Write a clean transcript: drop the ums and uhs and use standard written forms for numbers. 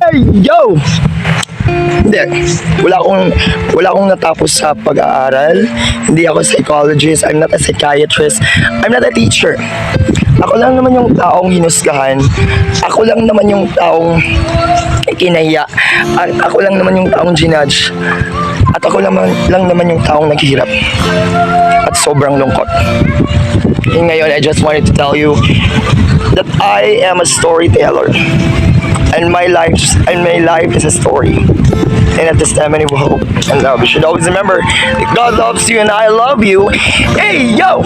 Hey, yo! Hindi. Wala akong natapos sa pag-aaral. Hindi ako psychologist. I'm not a psychiatrist. I'm not a teacher. Ako lang naman yung taong hinusgahan. Ako lang naman yung taong kinahiya. At ako lang naman yung taong ginudge. At ako lang naman yung taong naghihirap. At sobrang lungkot. And ngayon, I just wanted to tell you that I am a storyteller. And my life is a story. And a testimony of hope and love. You should always remember that God loves you and I love you. Hey, yo!